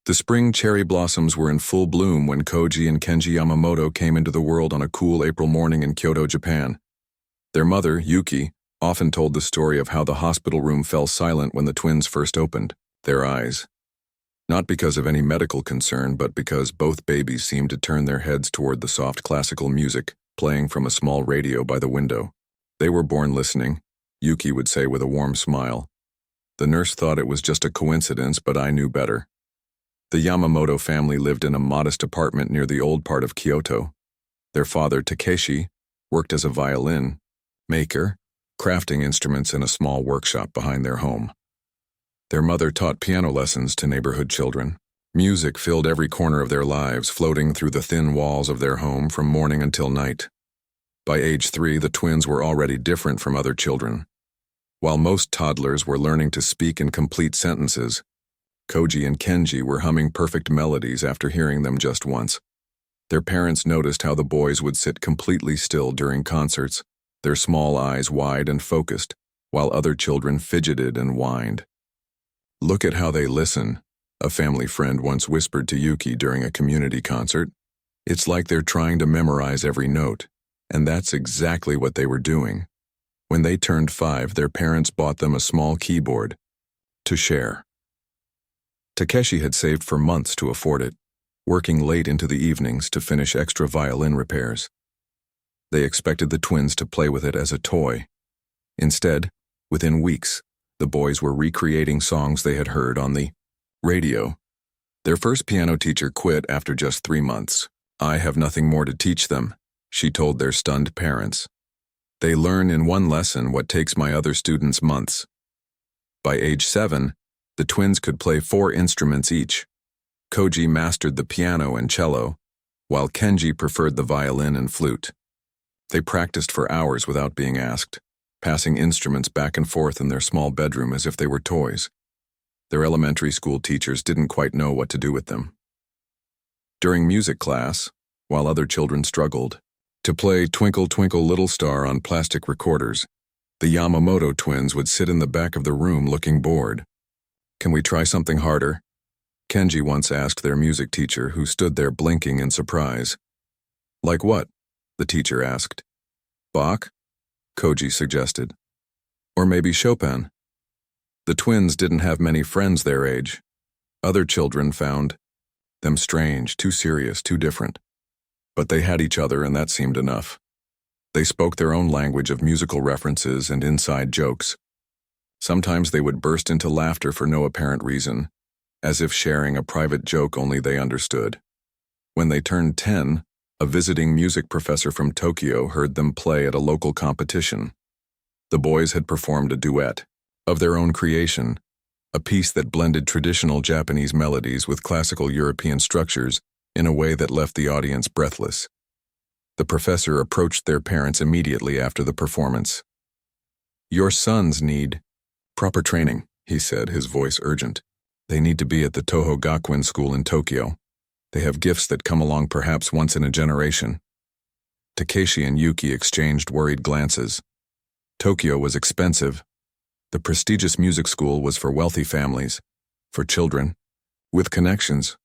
The spring cherry blossoms were in full bloom when Koji and Kenji Yamamoto came into the world on a cool April morning in Kyoto, Japan. Their mother, Yuki, often told the story of how the hospital room fell silent when the twins first opened their eyes. Not because of any medical concern, but because both babies seemed to turn their heads toward the soft classical music playing from a small radio by the window. They were born listening, Yuki would say with a warm smile. The nurse thought it was just a coincidence, but I knew better. The Yamamoto family lived in a modest apartment near the old part of Kyoto. Their father, Takeshi, worked as a violin maker, crafting instruments in a small workshop behind their home. Their mother taught piano lessons to neighborhood children. Music filled every corner of their lives, floating through the thin walls of their home from morning until night. By age 3, the twins were already different from other children. While most toddlers were learning to speak in complete sentences, Koji and Kenji were humming perfect melodies after hearing them just once. Their parents noticed how the boys would sit completely still during concerts, their small eyes wide and focused, while other children fidgeted and whined. "Look at how they listen," a family friend once whispered to Yuki during a community concert. "It's like they're trying to memorize every note," and that's exactly what they were doing. When they turned 5, their parents bought them a small keyboard to share. Takeshi had saved for months to afford it, working late into the evenings to finish extra violin repairs. They expected the twins to play with it as a toy. Instead, within weeks, the boys were recreating songs they had heard on the radio. Their first piano teacher quit after just 3 months. "I have nothing more to teach them," she told their stunned parents. "They learn in one lesson what takes my other students months." By age 7, the twins could play 4 instruments each. Koji mastered the piano and cello, while Kenji preferred the violin and flute. They practiced for hours without being asked, passing instruments back and forth in their small bedroom as if they were toys. Their elementary school teachers didn't quite know what to do with them. During music class, while other children struggled to play Twinkle Twinkle Little Star on plastic recorders, the Yamamoto twins would sit in the back of the room looking bored. "Can we try something harder?" Kenji once asked their music teacher, who stood there blinking in surprise. "Like what?" the teacher asked. "Bach?" Koji suggested. "Or maybe Chopin?" The twins didn't have many friends their age. Other children found them strange, too serious, too different. But they had each other, and that seemed enough. They spoke their own language of musical references and inside jokes. Sometimes they would burst into laughter for no apparent reason, as if sharing a private joke only they understood. When they turned 10, a visiting music professor from Tokyo heard them play at a local competition. The boys had performed a duet of their own creation, a piece that blended traditional Japanese melodies with classical European structures in a way that left the audience breathless. The professor approached their parents immediately after the performance. "Your sons need proper training," he said, his voice urgent. "They need to be at the Toho Gakuen school in Tokyo. They have gifts that come along perhaps once in a generation." Takeshi and Yuki exchanged worried glances. Tokyo was expensive. The prestigious music school was for wealthy families, for children, with connections.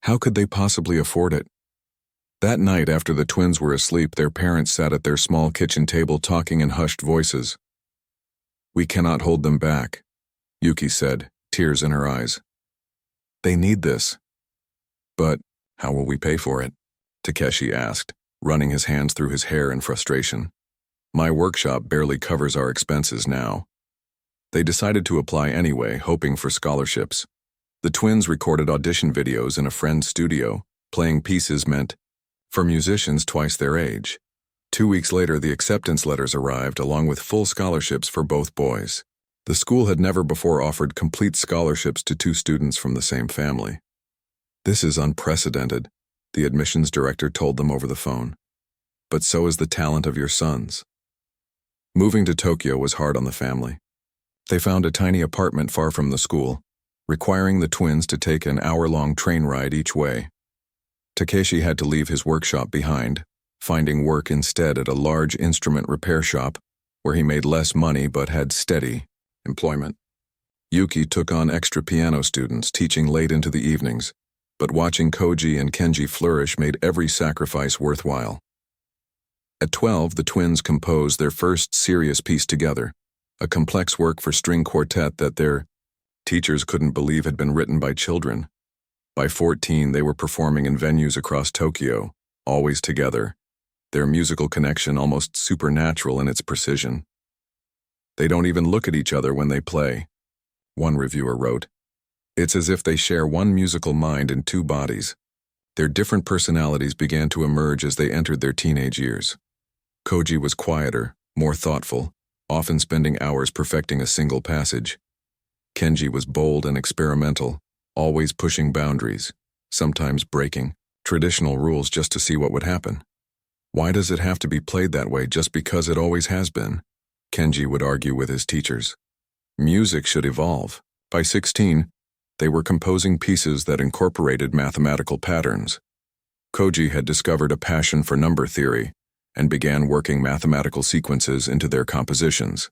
How could they possibly afford it? That night, after the twins were asleep, their parents sat at their small kitchen table talking in hushed voices. "We cannot hold them back," Yuki said, tears in her eyes. "They need this." "But how will we pay for it?" Takeshi asked, running his hands through his hair in frustration. "My workshop barely covers our expenses now." They decided to apply anyway, hoping for scholarships. The twins recorded audition videos in a friend's studio, playing pieces meant for musicians twice their age. 2 weeks later, the acceptance letters arrived, along with full scholarships for both boys. The school had never before offered complete scholarships to 2 students from the same family. "This is unprecedented," the admissions director told them over the phone. "But so is the talent of your sons." Moving to Tokyo was hard on the family. They found a tiny apartment far from the school, requiring the twins to take an hour-long train ride each way. Takeshi had to leave his workshop behind, finding work instead at a large instrument repair shop where he made less money but had steady employment. Yuki took on extra piano students, teaching late into the evenings, but watching Koji and Kenji flourish made every sacrifice worthwhile. At 12, the twins composed their first serious piece together, a complex work for string quartet that their teachers couldn't believe had been written by children. By 14, they were performing in venues across Tokyo, always together, their musical connection almost supernatural in its precision. They don't even look at each other when they play, one reviewer wrote. It's as if they share one musical mind in two bodies. Their different personalities began to emerge as they entered their teenage years. Koji was quieter, more thoughtful, often spending hours perfecting a single passage. Kenji was bold and experimental, always pushing boundaries, sometimes breaking traditional rules just to see what would happen. Why does it have to be played that way just because it always has been? Kenji would argue with his teachers. Music should evolve. By 16, they were composing pieces that incorporated mathematical patterns. Koji had discovered a passion for number theory and began working mathematical sequences into their compositions.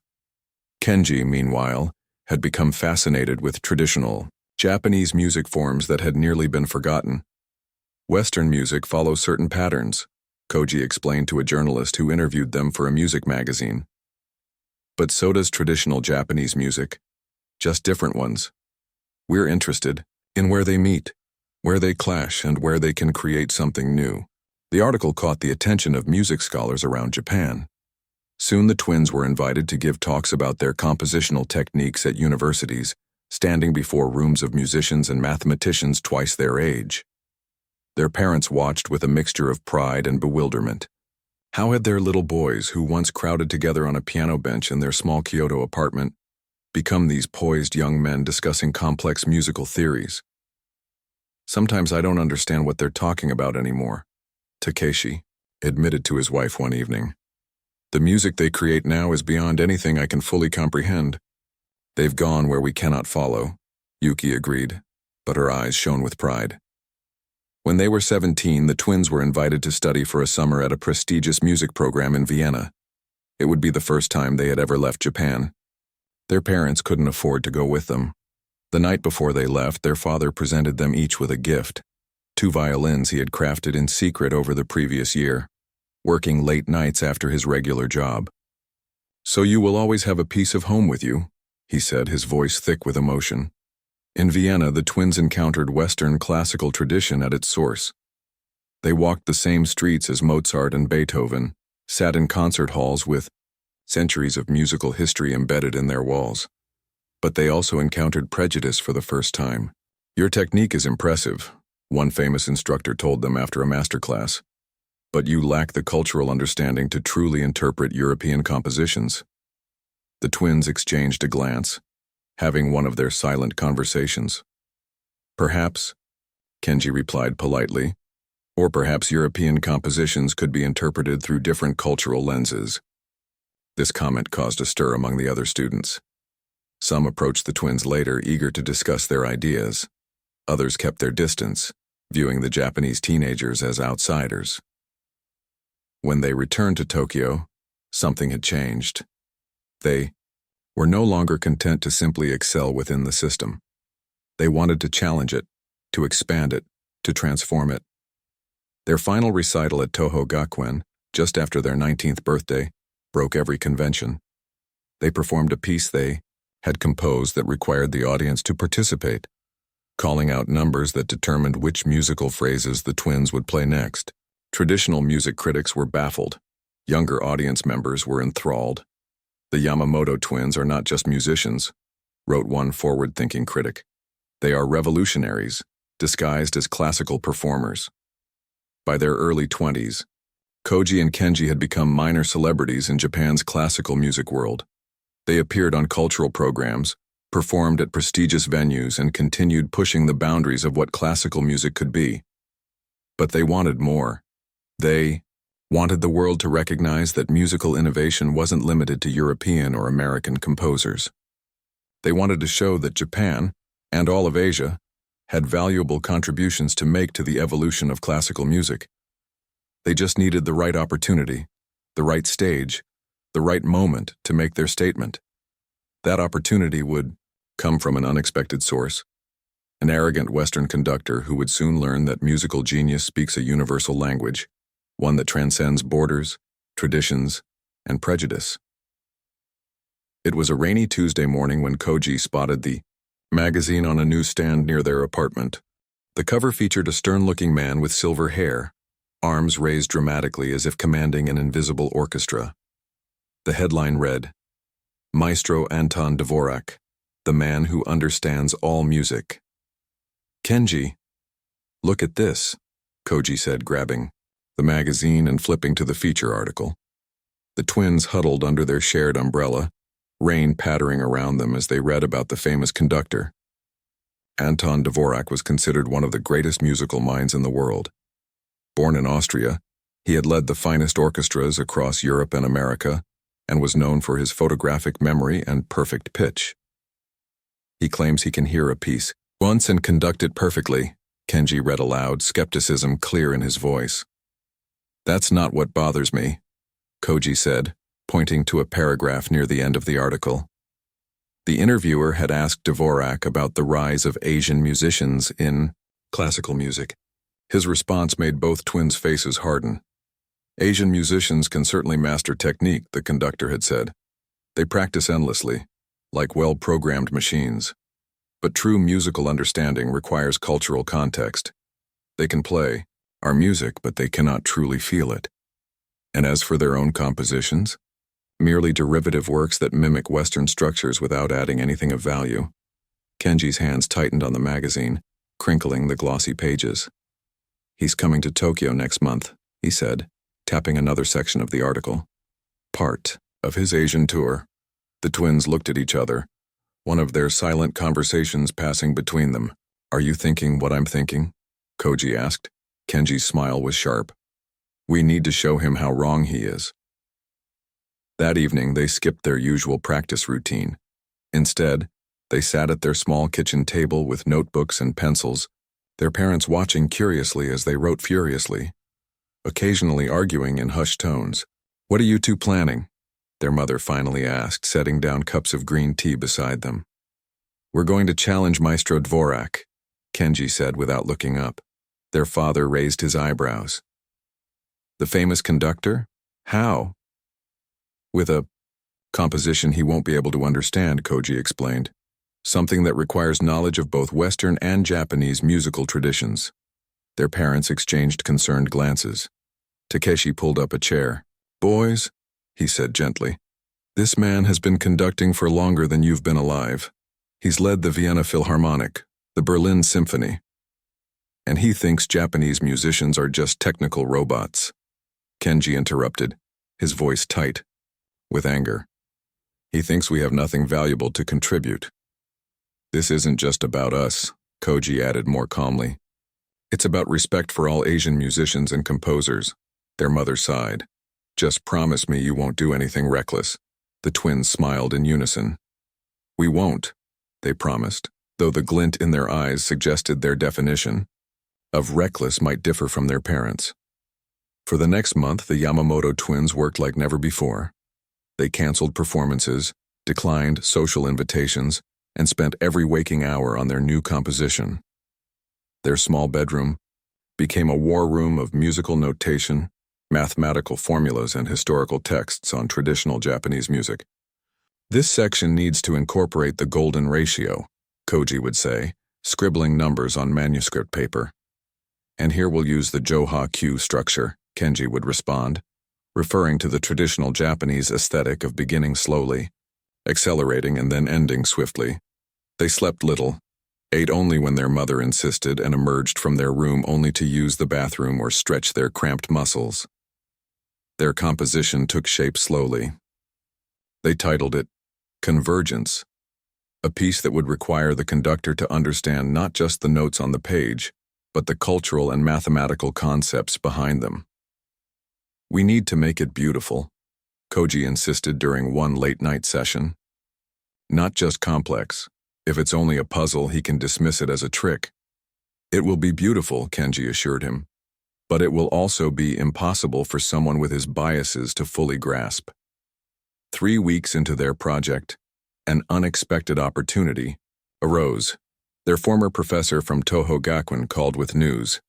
Kenji, meanwhile, had become fascinated with traditional Japanese music forms that had nearly been forgotten. Western music follows certain patterns, Koji explained to a journalist who interviewed them for a music magazine. But so does traditional Japanese music, just different ones. We're interested in where they meet, where they clash, and where they can create something new. The article caught the attention of music scholars around Japan. Soon the twins were invited to give talks about their compositional techniques at universities, standing before rooms of musicians and mathematicians twice their age. Their parents watched with a mixture of pride and bewilderment. How had their little boys, who once crowded together on a piano bench in their small Kyoto apartment, become these poised young men discussing complex musical theories? Sometimes I don't understand what they're talking about anymore, Takeshi admitted to his wife one evening. The music they create now is beyond anything I can fully comprehend. They've gone where we cannot follow, Yuki agreed, but her eyes shone with pride. When they were 17, the twins were invited to study for a summer at a prestigious music program in Vienna. It would be the first time they had ever left Japan. Their parents couldn't afford to go with them. The night before they left, their father presented them each with a gift, 2 violins he had crafted in secret over the previous year, working late nights after his regular job. "So you will always have a piece of home with you," he said, his voice thick with emotion. In Vienna, the twins encountered Western classical tradition at its source. They walked the same streets as Mozart and Beethoven, sat in concert halls with centuries of musical history embedded in their walls. But they also encountered prejudice for the first time. "Your technique is impressive," one famous instructor told them after a masterclass, "but you lack the cultural understanding to truly interpret European compositions." The twins exchanged a glance, having one of their silent conversations. "Perhaps," Kenji replied politely, "or perhaps European compositions could be interpreted through different cultural lenses." This comment caused a stir among the other students. Some approached the twins later, eager to discuss their ideas. Others kept their distance, viewing the Japanese teenagers as outsiders. When they returned to Tokyo, something had changed. They were no longer content to simply excel within the system. They wanted to challenge it, to expand it, to transform it. Their final recital at Toho Gakuen, just after their 19th birthday, broke every convention. They performed a piece they had composed that required the audience to participate, calling out numbers that determined which musical phrases the twins would play next. Traditional music critics were baffled. Younger audience members were enthralled. "The Yamamoto twins are not just musicians," wrote one forward-thinking critic. "They are revolutionaries, disguised as classical performers." By their early 20s, Koji and Kenji had become minor celebrities in Japan's classical music world. They appeared on cultural programs, performed at prestigious venues, and continued pushing the boundaries of what classical music could be. But they wanted more. They wanted the world to recognize that musical innovation wasn't limited to European or American composers. They wanted to show that Japan, and all of Asia, had valuable contributions to make to the evolution of classical music. They just needed the right opportunity, the right stage, the right moment to make their statement. That opportunity would come from an unexpected source. An arrogant Western conductor who would soon learn that musical genius speaks a universal language, one that transcends borders, traditions, and prejudice. It was a rainy Tuesday morning when Koji spotted the magazine on a newsstand near their apartment. The cover featured a stern-looking man with silver hair, arms raised dramatically as if commanding an invisible orchestra. The headline read, Maestro Anton Dvorak, the man who understands all music. Kenji, look at this, Koji said, grabbing the magazine and flipping to the feature article. The twins huddled under their shared umbrella, rain pattering around them as they read about the famous conductor. Anton Dvorak was considered one of the greatest musical minds in the world. Born in Austria, he had led the finest orchestras across Europe and America and was known for his photographic memory and perfect pitch. He claims he can hear a piece once and conduct it perfectly, Kenji read aloud, skepticism clear in his voice. That's not what bothers me, Koji said, pointing to a paragraph near the end of the article. The interviewer had asked Dvorak about the rise of Asian musicians in classical music. His response made both twins' faces harden. Asian musicians can certainly master technique, the conductor had said. They practice endlessly, like well-programmed machines. But true musical understanding requires cultural context. They can play our music, but they cannot truly feel it. And as for their own compositions, merely derivative works that mimic Western structures without adding anything of value. Kenji's hands tightened on the magazine, crinkling the glossy pages. He's coming to Tokyo next month, he said, tapping another section of the article. Part of his Asian tour. The twins looked at each other, one of their silent conversations passing between them. Are you thinking what I'm thinking? Koji asked. Kenji's smile was sharp. We need to show him how wrong he is. That evening, they skipped their usual practice routine. Instead, they sat at their small kitchen table with notebooks and pencils, their parents watching curiously as they wrote furiously, occasionally arguing in hushed tones. What are you two planning? Their mother finally asked, setting down cups of green tea beside them. We're going to challenge Maestro Dvorak, Kenji said without looking up. Their father raised his eyebrows. The famous conductor? How? With a composition he won't be able to understand, Koji explained. Something that requires knowledge of both Western and Japanese musical traditions. Their parents exchanged concerned glances. Takeshi pulled up a chair. Boys, he said gently, this man has been conducting for longer than you've been alive. He's led the Vienna Philharmonic, the Berlin Symphony. And he thinks Japanese musicians are just technical robots. Kenji interrupted, his voice tight, with anger. He thinks we have nothing valuable to contribute. This isn't just about us, Koji added more calmly. It's about respect for all Asian musicians and composers. Their mother sighed. Just promise me you won't do anything reckless. The twins smiled in unison. We won't, they promised, though the glint in their eyes suggested their definition of reckless might differ from their parents. For the next month, the Yamamoto twins worked like never before. They canceled performances, declined social invitations, and spent every waking hour on their new composition. Their small bedroom became a war room of musical notation, mathematical formulas, and historical texts on traditional Japanese music. This section needs to incorporate the golden ratio, Koji would say, scribbling numbers on manuscript paper. And here we'll use the Joha-Q structure, Kenji would respond, referring to the traditional Japanese aesthetic of beginning slowly, accelerating and then ending swiftly. They slept little, ate only when their mother insisted, and emerged from their room only to use the bathroom or stretch their cramped muscles. Their composition took shape slowly. They titled it Convergence, a piece that would require the conductor to understand not just the notes on the page, but the cultural and mathematical concepts behind them. We need to make it beautiful, Koji insisted during one late-night session. Not just complex. If it's only a puzzle, he can dismiss it as a trick. It will be beautiful, Kenji assured him, but it will also be impossible for someone with his biases to fully grasp. 3 weeks into their project, an unexpected opportunity arose. Their former professor from Toho Gakuen called with news.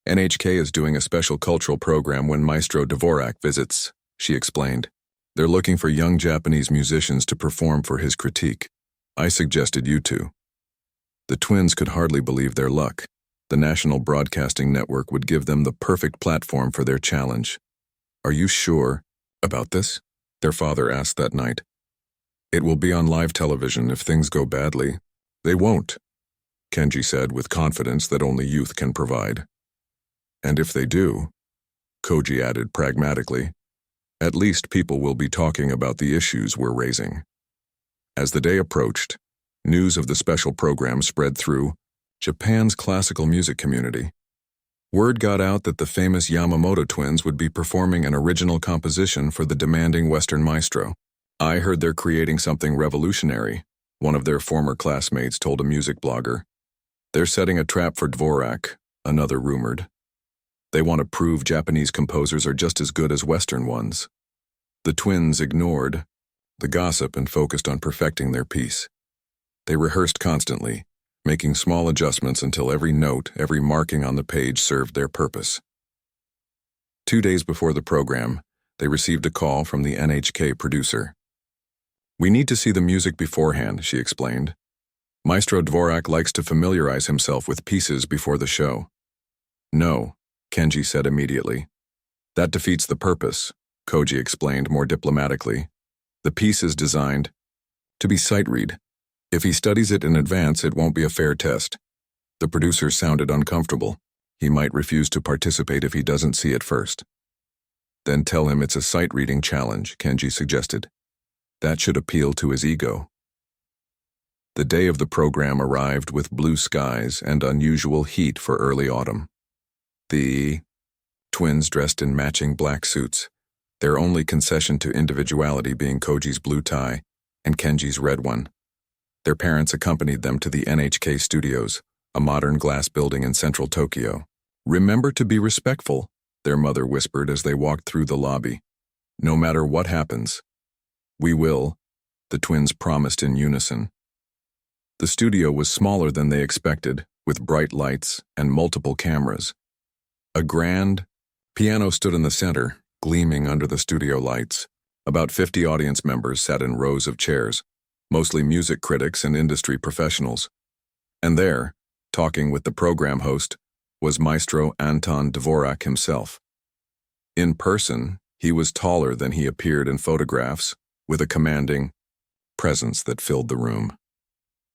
NHK is doing a special cultural program when Maestro Dvorak visits, she explained. They're looking for young Japanese musicians to perform for his critique. I suggested you two. The twins could hardly believe their luck. The National Broadcasting Network would give them the perfect platform for their challenge. Are you sure about this? Their father asked that night. It will be on live television if things go badly. They won't, Kenji said with confidence that only youth can provide. And if they do, Koji added pragmatically, at least people will be talking about the issues we're raising. As the day approached, news of the special program spread through Japan's classical music community. Word got out that the famous Yamamoto twins would be performing an original composition for the demanding Western maestro. I heard they're creating something revolutionary, one of their former classmates told a music blogger. They're setting a trap for Dvorak, another rumored. They want to prove Japanese composers are just as good as Western ones. The twins ignored the gossip and focused on perfecting their piece. They rehearsed constantly, making small adjustments until every note, every marking on the page served their purpose. 2 days before the program, they received a call from the NHK producer. We need to see the music beforehand, she explained. Maestro Dvorak likes to familiarize himself with pieces before the show. No, Kenji said immediately. That defeats the purpose, Koji explained more diplomatically. The piece is designed to be sight-read. If he studies it in advance, it won't be a fair test. The producer sounded uncomfortable. He might refuse to participate if he doesn't see it first. Then tell him it's a sight-reading challenge, Kenji suggested. That should appeal to his ego. The day of the program arrived with blue skies and unusual heat for early autumn. The twins dressed in matching black suits, their only concession to individuality being Koji's blue tie and Kenji's red one. Their parents accompanied them to the NHK studios, a modern glass building in central Tokyo. Remember to be respectful, their mother whispered as they walked through the lobby. No matter what happens. We will, the twins promised in unison. The studio was smaller than they expected, with bright lights and multiple cameras. A grand piano stood in the center, gleaming under the studio lights. About 50 audience members sat in rows of chairs, mostly music critics and industry professionals. And there, talking with the program host, was Maestro Anton Dvorak himself. In person, he was taller than he appeared in photographs, with a commanding presence that filled the room.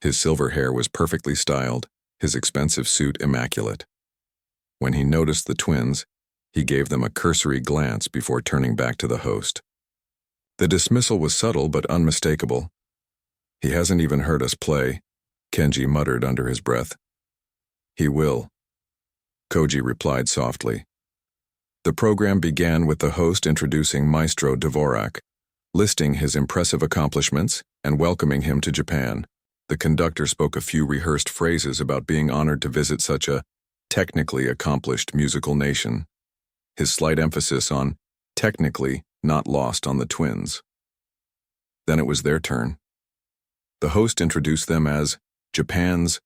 His silver hair was perfectly styled, his expensive suit immaculate. When he noticed the twins, he gave them a cursory glance before turning back to the host. The dismissal was subtle but unmistakable. He hasn't even heard us play, Kenji muttered under his breath. He will, Koji replied softly. The program began with the host introducing Maestro Dvorak, listing his impressive accomplishments and welcoming him to Japan. The conductor spoke a few rehearsed phrases about being honored to visit such a technically accomplished musical nation. His slight emphasis on technically not lost on the twins. Then it was their turn. The host introduced them as Japan's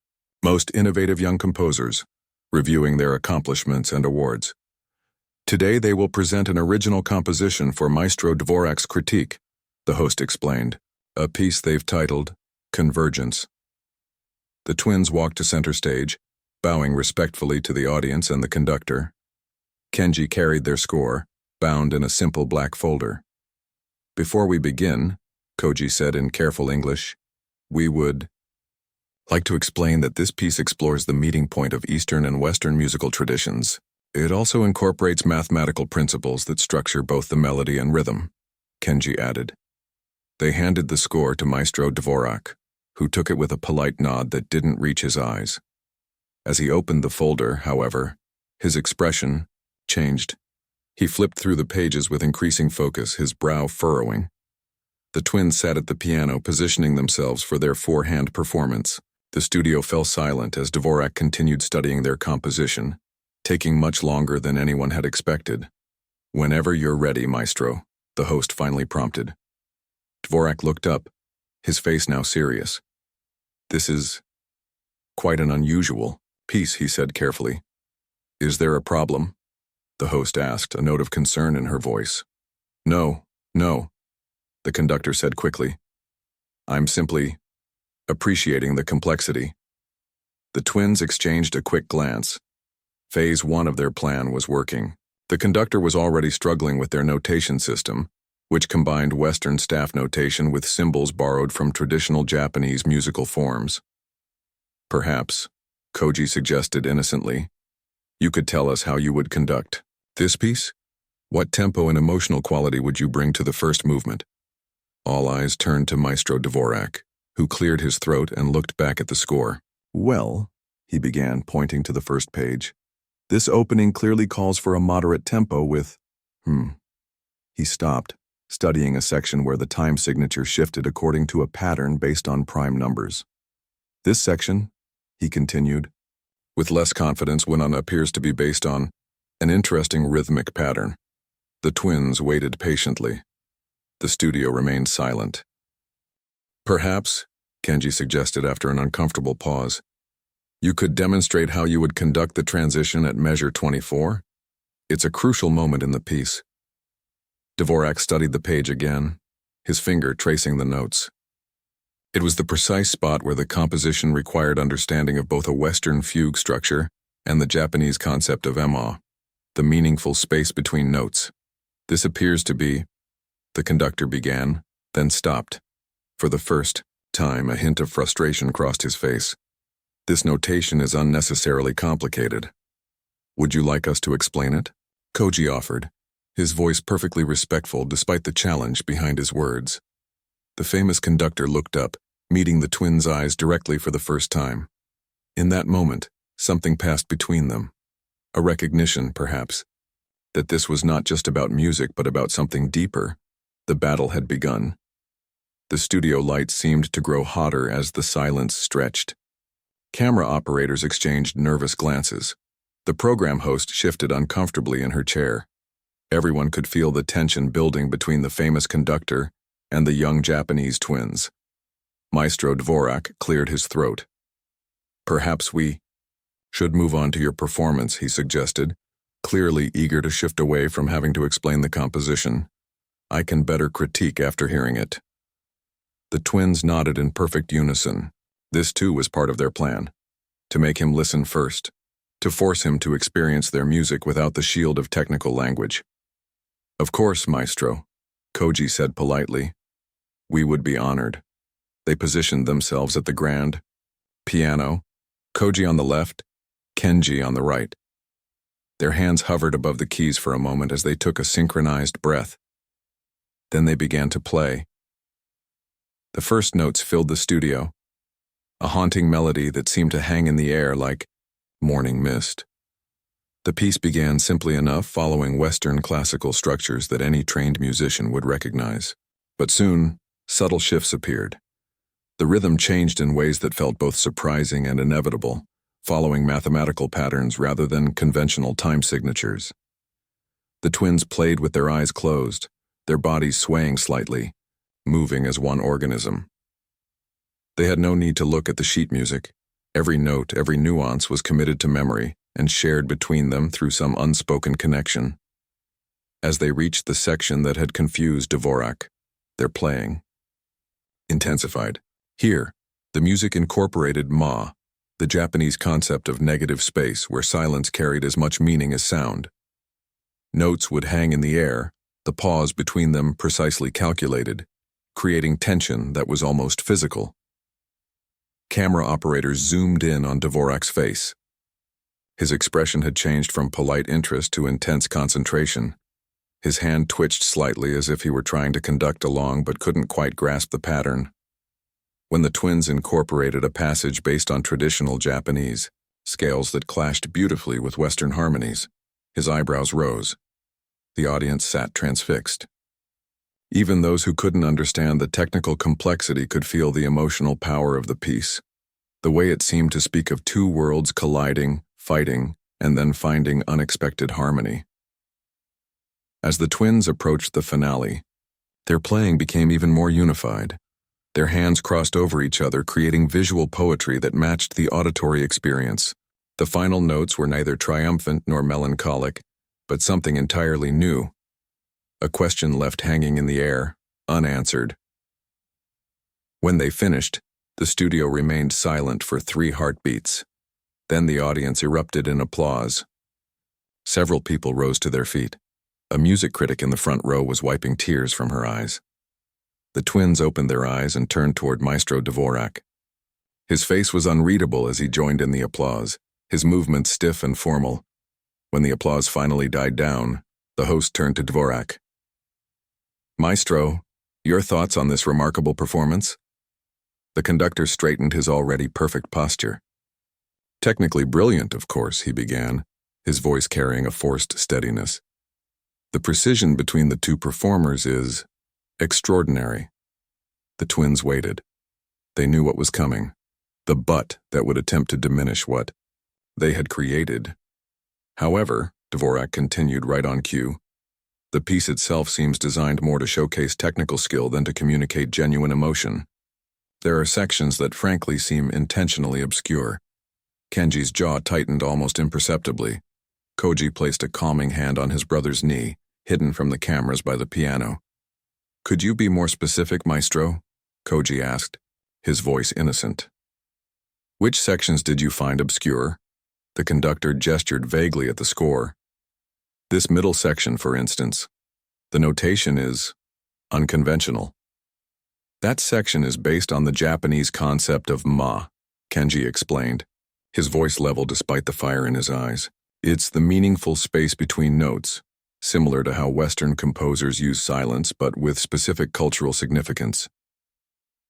most innovative young composers, reviewing their accomplishments and awards. Today they will present an original composition for Maestro Dvorak's critique, the host explained, a piece they've titled Convergence. The twins walked to center stage, bowing respectfully to the audience and the conductor. Kenji carried their score, bound in a simple black folder. Before we begin, Koji said in careful English, we would like to explain that this piece explores the meeting point of Eastern and Western musical traditions. It also incorporates mathematical principles that structure both the melody and rhythm, Kenji added. They handed the score to Maestro Dvorak, who took it with a polite nod that didn't reach his eyes. As he opened the folder, however, his expression changed. He flipped through the pages with increasing focus, his brow furrowing. The twins sat at the piano, positioning themselves for their four-hand performance. The studio fell silent as Dvorak continued studying their composition, taking much longer than anyone had expected. Whenever you're ready, Maestro, the host finally prompted. Dvorak looked up, his face now serious. This is Quite an unusual piece, he said carefully. Is there a problem? The host asked, a note of concern in her voice. No, no, the conductor said quickly. I'm simply appreciating the complexity. The twins exchanged a quick glance. Phase 1 of their plan was working. The conductor was already struggling with their notation system, which combined Western staff notation with symbols borrowed from traditional Japanese musical forms. Perhaps, Koji suggested innocently, you could tell us how you would conduct this piece? What tempo and emotional quality would you bring to the first movement? All eyes turned to Maestro Dvorak, who cleared his throat and looked back at the score. Well, he began, pointing to the first page. This opening clearly calls for a moderate tempo with… He stopped, studying a section where the time signature shifted according to a pattern based on prime numbers. This section, he continued, with less confidence when one appears to be based on an interesting rhythmic pattern. The twins waited patiently. The studio remained silent. Perhaps, Kenji suggested after an uncomfortable pause, you could demonstrate how you would conduct the transition at measure 24? It's a crucial moment in the piece. Dvorak studied the page again, his finger tracing the notes. It was the precise spot where the composition required understanding of both a Western fugue structure and the Japanese concept of ema, the meaningful space between notes. This appears to be, the conductor began, then stopped. For the first time, a hint of frustration crossed his face. This notation is unnecessarily complicated. Would you like us to explain it? Koji offered, his voice perfectly respectful despite the challenge behind his words. The famous conductor looked up, meeting the twins' eyes directly for the first time. In that moment, something passed between them. A recognition, perhaps, that this was not just about music but about something deeper. The battle had begun. The studio lights seemed to grow hotter as the silence stretched. Camera operators exchanged nervous glances. The program host shifted uncomfortably in her chair. Everyone could feel the tension building between the famous conductor and the young Japanese twins. Maestro Dvorak cleared his throat. Perhaps we should move on to your performance, he suggested, clearly eager to shift away from having to explain the composition. I can better critique after hearing it. The twins nodded in perfect unison. This too was part of their plan. To make him listen first. To force him to experience their music without the shield of technical language. Of course, Maestro, Koji said politely. We would be honored. They positioned themselves at the grand piano, Koji on the left, Kenji on the right. Their hands hovered above the keys for a moment as they took a synchronized breath. Then they began to play. The first notes filled the studio, a haunting melody that seemed to hang in the air like morning mist. The piece began simply enough, following Western classical structures that any trained musician would recognize. But soon, subtle shifts appeared. The rhythm changed in ways that felt both surprising and inevitable, following mathematical patterns rather than conventional time signatures. The twins played with their eyes closed, their bodies swaying slightly, moving as one organism. They had no need to look at the sheet music. Every note, every nuance was committed to memory and shared between them through some unspoken connection. As they reached the section that had confused Dvorak, their playing intensified. Here, the music incorporated ma, the Japanese concept of negative space where silence carried as much meaning as sound. Notes would hang in the air, the pause between them precisely calculated, creating tension that was almost physical. Camera operators zoomed in on Dvorak's face. His expression had changed from polite interest to intense concentration. His hand twitched slightly as if he were trying to conduct along but couldn't quite grasp the pattern. When the twins incorporated a passage based on traditional Japanese, scales that clashed beautifully with Western harmonies, his eyebrows rose. The audience sat transfixed. Even those who couldn't understand the technical complexity could feel the emotional power of the piece, the way it seemed to speak of two worlds colliding, fighting, and then finding unexpected harmony. As the twins approached the finale, their playing became even more unified. Their hands crossed over each other, creating visual poetry that matched the auditory experience. The final notes were neither triumphant nor melancholic, but something entirely new. A question left hanging in the air, unanswered. When they finished, the studio remained silent for 3 heartbeats. Then the audience erupted in applause. Several people rose to their feet. A music critic in the front row was wiping tears from her eyes. The twins opened their eyes and turned toward Maestro Dvorak. His face was unreadable as he joined in the applause, his movements stiff and formal. When the applause finally died down, the host turned to Dvorak. "Maestro, your thoughts on this remarkable performance?" The conductor straightened his already perfect posture. "Technically brilliant, of course," he began, his voice carrying a forced steadiness. "The precision between the two performers is extraordinary." The twins waited. They knew what was coming, the but that would attempt to diminish what they had created. "However," Dvorak continued right on cue, "the piece itself seems designed more to showcase technical skill than to communicate genuine emotion. There are sections that frankly seem intentionally obscure." Kenji's jaw tightened almost imperceptibly. Koji placed a calming hand on his brother's knee, hidden from the cameras by the piano. "Could you be more specific, Maestro?" Koji asked, his voice innocent. "Which sections did you find obscure?" The conductor gestured vaguely at the score. "This middle section, for instance. The notation is unconventional." "That section is based on the Japanese concept of ma," Kenji explained, his voice level despite the fire in his eyes. "It's the meaningful space between notes, similar to how Western composers use silence but with specific cultural significance.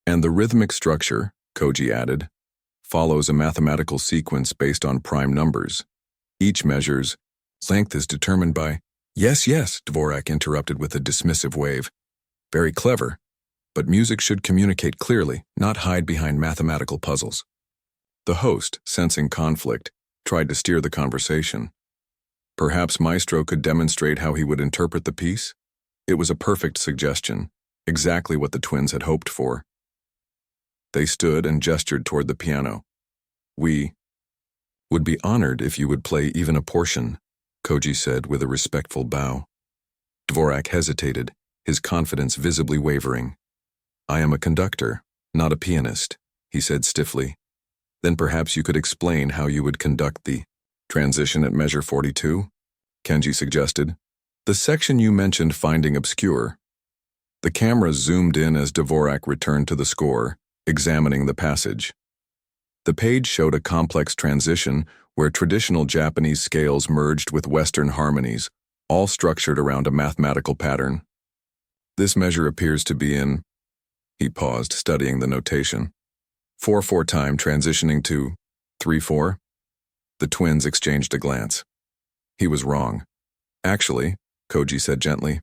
And the rhythmic structure," Koji added, "follows a mathematical sequence based on prime numbers. Each measure's length is determined by—" "Yes, Dvorak interrupted with a dismissive wave. "Very clever, but music should communicate clearly, not hide behind mathematical puzzles." The host, sensing conflict, tried to steer the conversation. Perhaps Maestro could demonstrate how he would interpret the piece? It was a perfect suggestion, exactly what the twins had hoped for. They stood and gestured toward the piano. "We would be honored if you would play even a portion," Koji said with a respectful bow. Dvorak hesitated, his confidence visibly wavering. "I am a conductor, not a pianist," he said stiffly. "Then perhaps you could explain how you would conduct the transition at measure 42? Kenji suggested. "The section you mentioned finding obscure." The camera zoomed in as Dvorak returned to the score, examining the passage. The page showed a complex transition where traditional Japanese scales merged with Western harmonies, all structured around a mathematical pattern. "This measure appears to be in—" He paused, studying the notation. "4/4 time transitioning to 3/4? The twins exchanged a glance. He was wrong. "Actually," Koji said gently,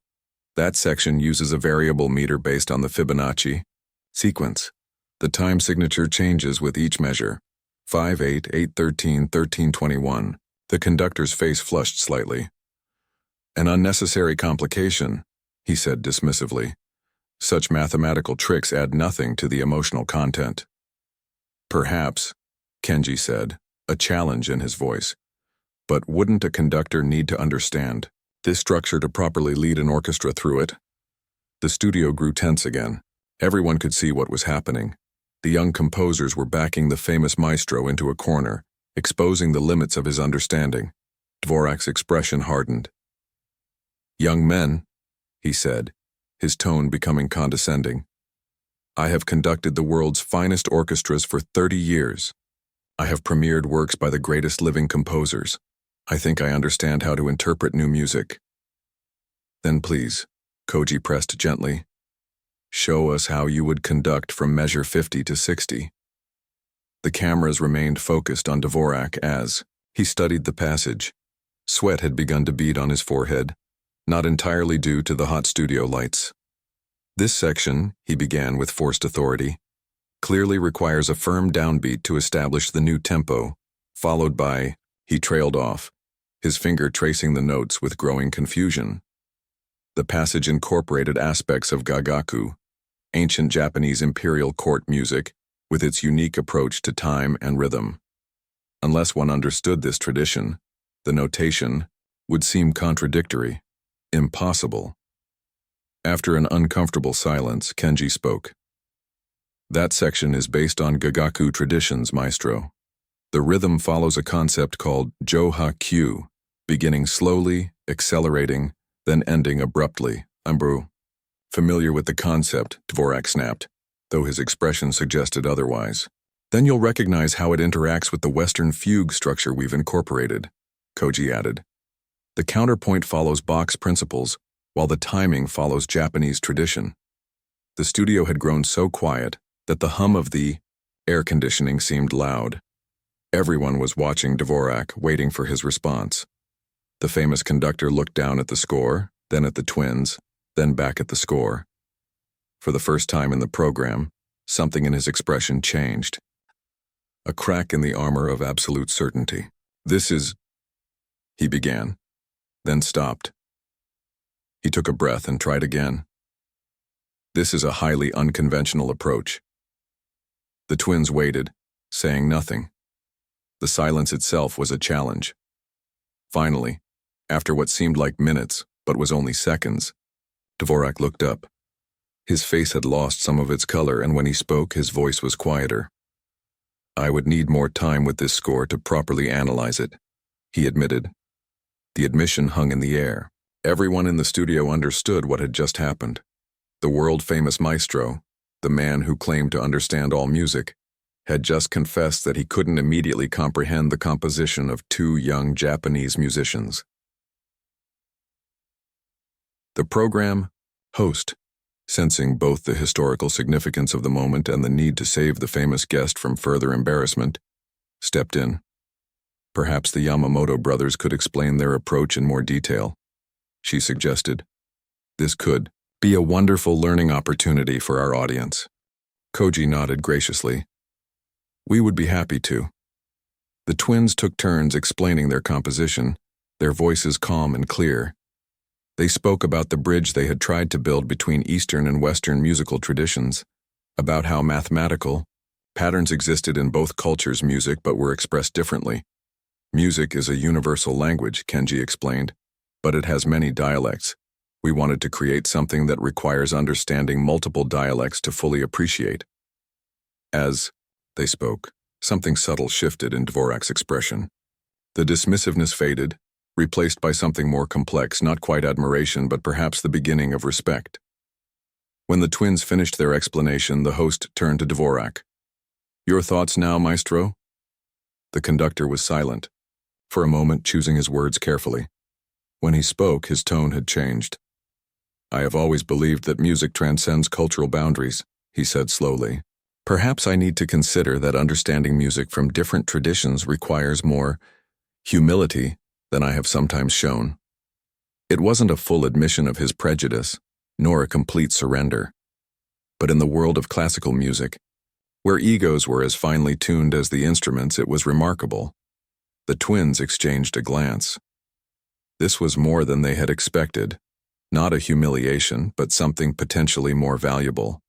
"that section uses a variable meter based on the Fibonacci sequence. The time signature changes with each measure. 5/8, 8/13, 13/21. The conductor's face flushed slightly. "An unnecessary complication," he said dismissively. "Such mathematical tricks add nothing to the emotional content." "Perhaps," Kenji said, a challenge in his voice. "But wouldn't a conductor need to understand this structure to properly lead an orchestra through it?" The studio grew tense again. Everyone could see what was happening. The young composers were backing the famous maestro into a corner, exposing the limits of his understanding. Dvorak's expression hardened. "Young men," he said, his tone becoming condescending, "I have conducted the world's finest orchestras for 30 years. I have premiered works by the greatest living composers. I think I understand how to interpret new music." "Then please," Koji pressed gently, "show us how you would conduct from measure 50 to 60. The cameras remained focused on Dvorak as he studied the passage. Sweat had begun to bead on his forehead, not entirely due to the hot studio lights. "This section," he began with forced authority, "clearly requires a firm downbeat to establish the new tempo, followed by—" He trailed off, his finger tracing the notes with growing confusion. The passage incorporated aspects of gagaku, ancient Japanese imperial court music, with its unique approach to time and rhythm. Unless one understood this tradition, the notation would seem contradictory, impossible. After an uncomfortable silence, Kenji spoke. That section is based on Gagaku traditions, maestro. The rhythm follows a concept called jo-ha-kyu, beginning slowly, accelerating, then ending abruptly. Familiar with the concept, Dvorak snapped, though his expression suggested otherwise. Then you'll recognize how it interacts with the Western fugue structure we've incorporated, Koji added. The counterpoint follows Bach's principles, while the timing follows Japanese tradition. The studio had grown so quiet that the hum of the air conditioning seemed loud. Everyone was watching Dvorak, waiting for his response. The famous conductor looked down at the score, then at the twins, then back at the score. For the first time in the program, something in his expression changed. A crack in the armor of absolute certainty. This is... he began, then stopped. He took a breath and tried again. This is a highly unconventional approach. The twins waited, saying nothing. The silence itself was a challenge. Finally, after what seemed like minutes, but was only seconds, Dvorak looked up. His face had lost some of its color, and when he spoke, his voice was quieter. I would need more time with this score to properly analyze it, he admitted. The admission hung in the air. Everyone in the studio understood what had just happened. The world-famous maestro, the man who claimed to understand all music, had just confessed that he couldn't immediately comprehend the composition of two young Japanese musicians. The program host, sensing both the historical significance of the moment and the need to save the famous guest from further embarrassment, stepped in. Perhaps the Yamamoto brothers could explain their approach in more detail, she suggested. This could be a wonderful learning opportunity for our audience. Koji nodded graciously. We would be happy to. The twins took turns explaining their composition, their voices calm and clear. They spoke about the bridge they had tried to build between Eastern and Western musical traditions, about how mathematical patterns existed in both cultures' music but were expressed differently. Music is a universal language, Kenji explained, but it has many dialects. We wanted to create something that requires understanding multiple dialects to fully appreciate. As they spoke, something subtle shifted in Dvorak's expression. The dismissiveness faded, replaced by something more complex, not quite admiration, but perhaps the beginning of respect. When the twins finished their explanation, the host turned to Dvorak. Your thoughts now, maestro? The conductor was silent, for a moment choosing his words carefully. When he spoke, his tone had changed. I have always believed that music transcends cultural boundaries, he said slowly. Perhaps I need to consider that understanding music from different traditions requires more humility than I have sometimes shown. It wasn't a full admission of his prejudice, nor a complete surrender. But in the world of classical music, where egos were as finely tuned as the instruments, it was remarkable. The twins exchanged a glance. This was more than they had expected, not a humiliation, but something potentially more valuable,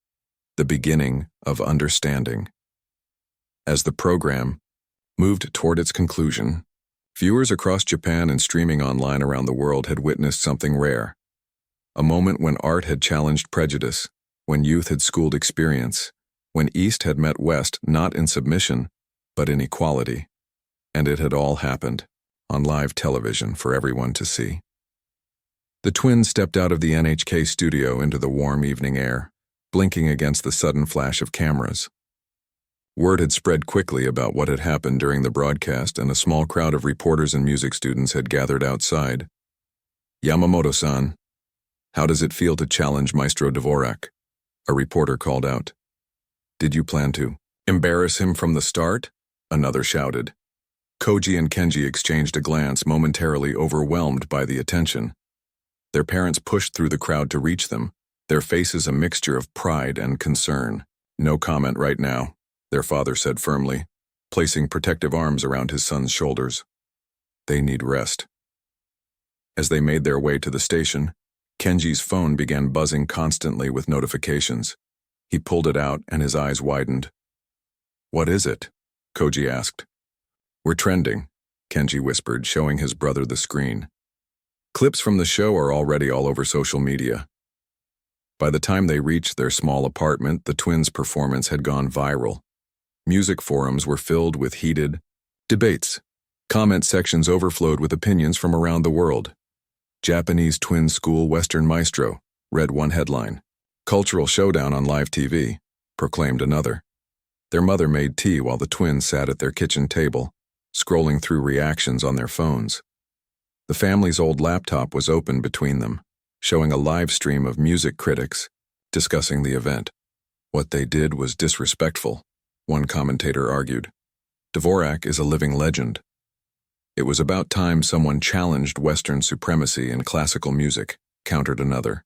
the beginning of understanding. As the program moved toward its conclusion, viewers across Japan and streaming online around the world had witnessed something rare. A moment when art had challenged prejudice, when youth had schooled experience, when East had met West not in submission, but in equality. And it had all happened on live television for everyone to see. The twins stepped out of the NHK studio into the warm evening air, blinking against the sudden flash of cameras. Word had spread quickly about what had happened during the broadcast, and a small crowd of reporters and music students had gathered outside. Yamamoto-san, how does it feel to challenge Maestro Dvorak? A reporter called out. Did you plan to embarrass him from the start? Another shouted. Koji and Kenji exchanged a glance, momentarily overwhelmed by the attention. Their parents pushed through the crowd to reach them, their faces a mixture of pride and concern. No comment right now, their father said firmly, placing protective arms around his son's shoulders. They need rest. As they made their way to the station, Kenji's phone began buzzing constantly with notifications. He pulled it out and his eyes widened. "What is it?" Koji asked. "We're trending," Kenji whispered, showing his brother the screen. Clips from the show are already all over social media. By the time they reached their small apartment, the twins' performance had gone viral. Music forums were filled with heated debates. Comment sections overflowed with opinions from around the world. "Japanese twin school Western maestro," read one headline. "Cultural showdown on live TV," proclaimed another. Their mother made tea while the twins sat at their kitchen table, scrolling through reactions on their phones. The family's old laptop was open between them, showing a live stream of music critics discussing the event. "What they did was disrespectful," one commentator argued. "Dvorak is a living legend. It was about time someone challenged Western supremacy in classical music," countered another.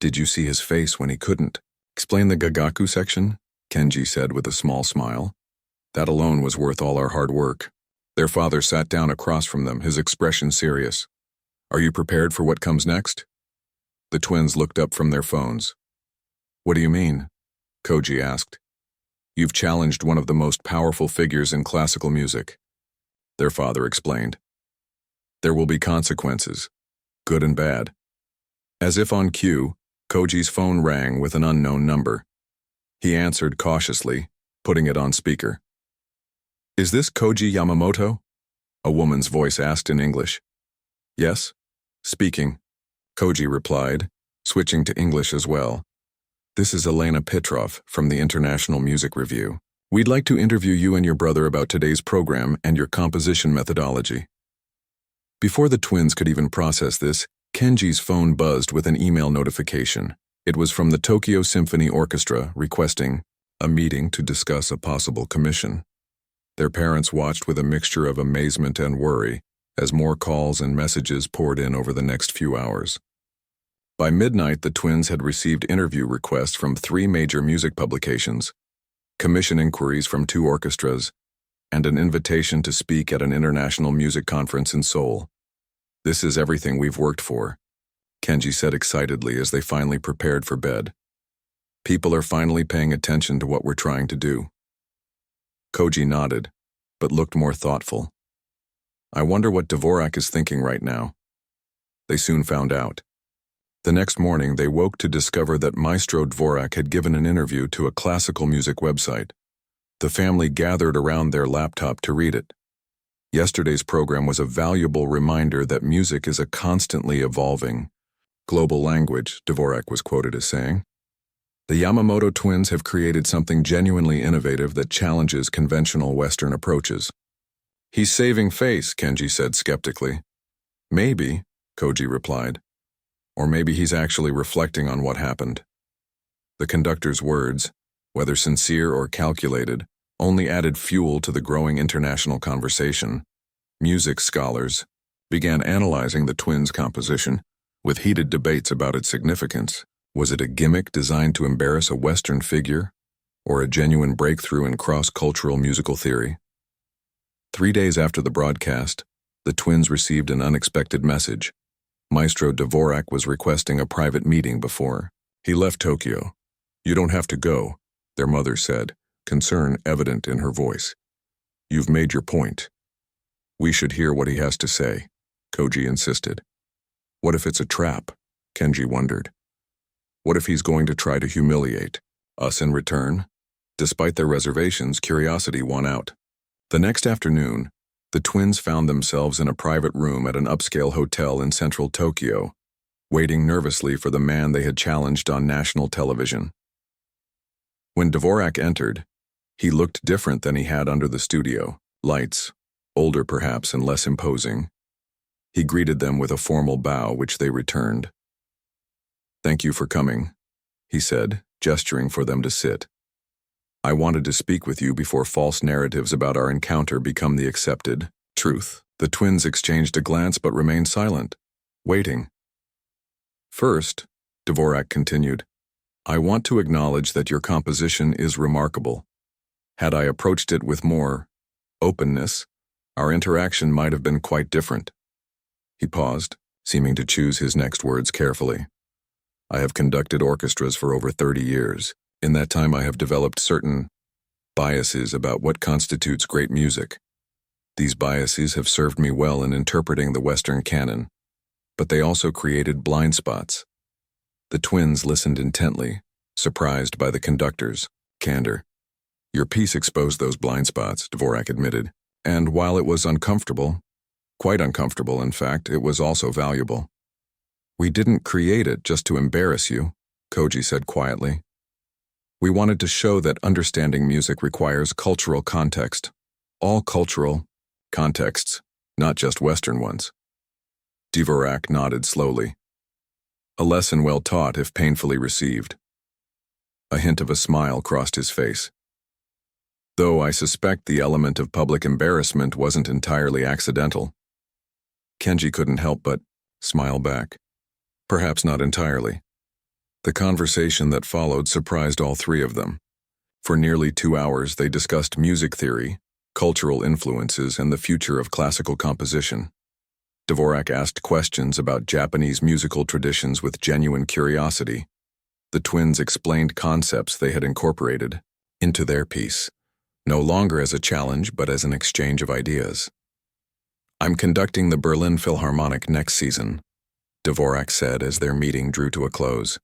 "Did you see his face when he couldn't explain the Gagaku section?" Kenji said with a small smile. "That alone was worth all our hard work." Their father sat down across from them, his expression serious. "Are you prepared for what comes next?" The twins looked up from their phones. "What do you mean?" Koji asked. "You've challenged one of the most powerful figures in classical music," their father explained. "There will be consequences, good and bad." As if on cue, Koji's phone rang with an unknown number. He answered cautiously, putting it on speaker. "Is this Koji Yamamoto?" a woman's voice asked in English. "Yes, speaking," Koji replied, switching to English as well. "This is Elena Petrov from the International Music Review. We'd like to interview you and your brother about today's program and your composition methodology." Before the twins could even process this, Kenji's phone buzzed with an email notification. It was from the Tokyo Symphony Orchestra requesting a meeting to discuss a possible commission. Their parents watched with a mixture of amazement and worry as more calls and messages poured in over the next few hours. By midnight, the twins had received interview requests from 3 major music publications, commission inquiries from 2 orchestras, and an invitation to speak at an international music conference in Seoul. "This is everything we've worked for," Kenji said excitedly as they finally prepared for bed. "People are finally paying attention to what we're trying to do." Koji nodded, but looked more thoughtful. "I wonder what Dvorak is thinking right now." They soon found out. The next morning, they woke to discover that Maestro Dvorak had given an interview to a classical music website. The family gathered around their laptop to read it. Yesterday's program was a valuable reminder that music is a constantly evolving global language, Dvorak was quoted as saying. "The Yamamoto twins have created something genuinely innovative that challenges conventional Western approaches." "He's saving face," Kenji said skeptically. "Maybe," Koji replied. "Or maybe he's actually reflecting on what happened." The conductor's words, whether sincere or calculated, only added fuel to the growing international conversation. Music scholars began analyzing the twins' composition, with heated debates about its significance. Was it a gimmick designed to embarrass a Western figure, or a genuine breakthrough in cross-cultural musical theory? 3 days after the broadcast, the twins received an unexpected message. Maestro Dvorak was requesting a private meeting before he left Tokyo. "You don't have to go," their mother said, concern evident in her voice. "You've made your point. We should hear what he has to say," Koji insisted. "What if it's a trap?" Kenji wondered. "What if he's going to try to humiliate us in return?" Despite their reservations, curiosity won out. The next afternoon, the twins found themselves in a private room at an upscale hotel in central Tokyo, waiting nervously for the man they had challenged on national television. When Dvorak entered, he looked different than he had under the studio lights, older perhaps and less imposing. He greeted them with a formal bow, which they returned. "Thank you for coming," he said, gesturing for them to sit. "I wanted to speak with you before false narratives about our encounter become the accepted truth." The twins exchanged a glance but remained silent, waiting. "First," Dvorak continued, "I want to acknowledge that your composition is remarkable. Had I approached it with more openness, our interaction might have been quite different." He paused, seeming to choose his next words carefully. "I have conducted orchestras for over 30 years. In that time, I have developed certain biases about what constitutes great music. These biases have served me well in interpreting the Western canon, but they also created blind spots. The twins listened intently, surprised by the conductor's candor. Your piece exposed those blind spots, Dvorak admitted, and while it was uncomfortable, quite uncomfortable in fact, it was also valuable. We didn't create it just to embarrass you, Koji said quietly. We wanted to show that understanding music requires cultural context, all cultural contexts, not just Western ones. Dvorak nodded slowly. A lesson well taught if painfully received. A hint of a smile crossed his face. Though I suspect the element of public embarrassment wasn't entirely accidental. Kenji couldn't help but smile back. Perhaps not entirely. The conversation that followed surprised all three of them. For nearly 2 hours, they discussed music theory, cultural influences, and the future of classical composition. Dvorak asked questions about Japanese musical traditions with genuine curiosity. The twins explained concepts they had incorporated into their piece, no longer as a challenge but as an exchange of ideas. I'm conducting the Berlin Philharmonic next season, Dvorak said as their meeting drew to a close.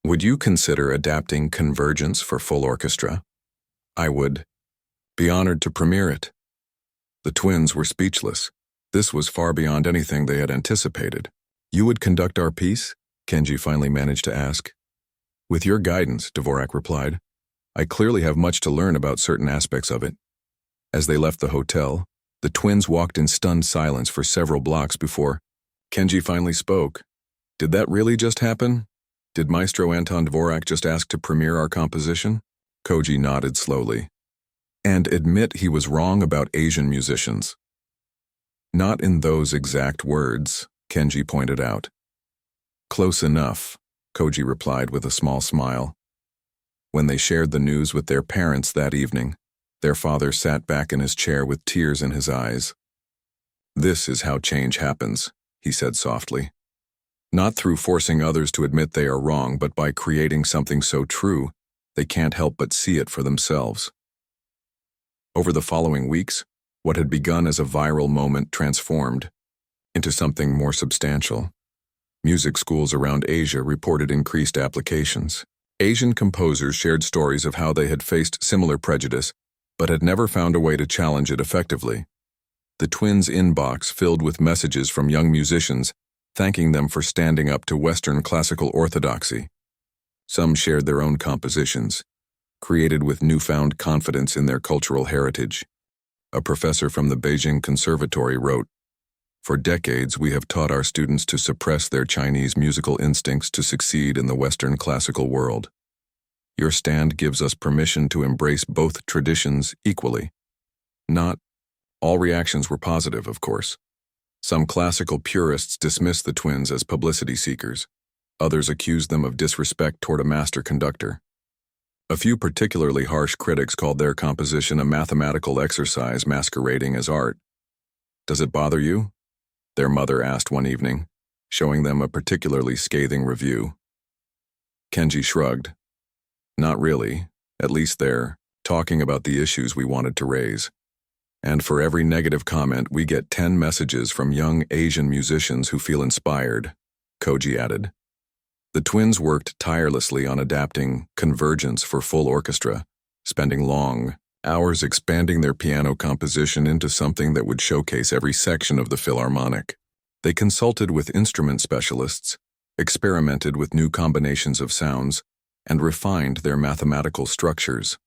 Would you consider adapting Convergence for full orchestra? I would be honored to premiere it. The twins were speechless. This was far beyond anything they had anticipated. You would conduct our piece? Kenji finally managed to ask. With your guidance, Dvorak replied. I clearly have much to learn about certain aspects of it. As they left the hotel, the twins walked in stunned silence for several blocks before Kenji finally spoke. Did that really just happen? Did Maestro Anton Dvorak just ask to premiere our composition? Koji nodded slowly. And admit he was wrong about Asian musicians. Not in those exact words, Kenji pointed out. Close enough, Koji replied with a small smile. When they shared the news with their parents that evening, their father sat back in his chair with tears in his eyes. This is how change happens, he said softly. Not through forcing others to admit they are wrong, but by creating something so true, they can't help but see it for themselves. Over the following weeks, what had begun as a viral moment transformed into something more substantial. Music schools around Asia reported increased applications. Asian composers shared stories of how they had faced similar prejudice, but had never found a way to challenge it effectively. The twins' inbox filled with messages from young musicians thanking them for standing up to Western classical orthodoxy. Some shared their own compositions, created with newfound confidence in their cultural heritage. A professor from the Beijing Conservatory wrote, For decades, we have taught our students to suppress their Chinese musical instincts to succeed in the Western classical world. Your stand gives us permission to embrace both traditions equally. Not all reactions were positive, of course. Some classical purists dismissed the twins as publicity seekers. Others accused them of disrespect toward a master conductor. A few particularly harsh critics called their composition a mathematical exercise masquerading as art. Does it bother you? Their mother asked one evening, showing them a particularly scathing review. Kenji shrugged. Not really. At least they're talking about the issues we wanted to raise. And for every negative comment, we get 10 messages from young Asian musicians who feel inspired, Koji added. The twins worked tirelessly on adapting Convergence for full orchestra, spending long hours expanding their piano composition into something that would showcase every section of the Philharmonic. They consulted with instrument specialists, experimented with new combinations of sounds, and refined their mathematical structures.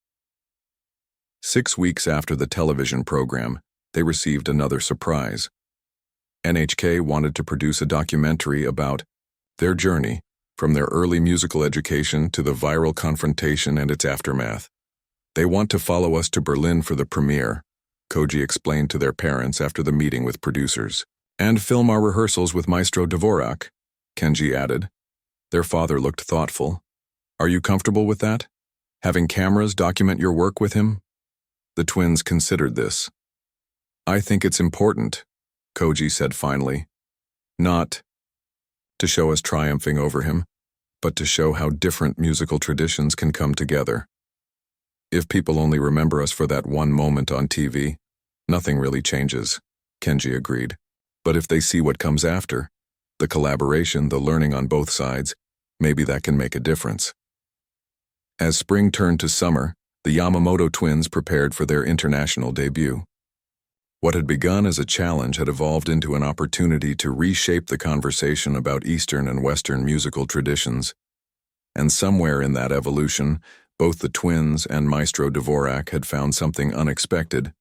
6 weeks after the television program, they received another surprise. NHK wanted to produce a documentary about their journey from their early musical education to the viral confrontation and its aftermath. They want to follow us to Berlin for the premiere, Koji explained to their parents after the meeting with producers. And film our rehearsals with Maestro Dvorak, Kenji added. Their father looked thoughtful. Are you comfortable with that? Having cameras document your work with him? The twins considered this. I think it's important, Koji said finally. Not to show us triumphing over him, but to show how different musical traditions can come together. If people only remember us for that one moment on TV, nothing really changes, Kenji agreed. But if they see what comes after, the collaboration, the learning on both sides, maybe that can make a difference. As spring turned to summer, the Yamamoto twins prepared for their international debut. What had begun as a challenge had evolved into an opportunity to reshape the conversation about Eastern and Western musical traditions. And somewhere in that evolution, both the twins and Maestro Dvorak had found something unexpected.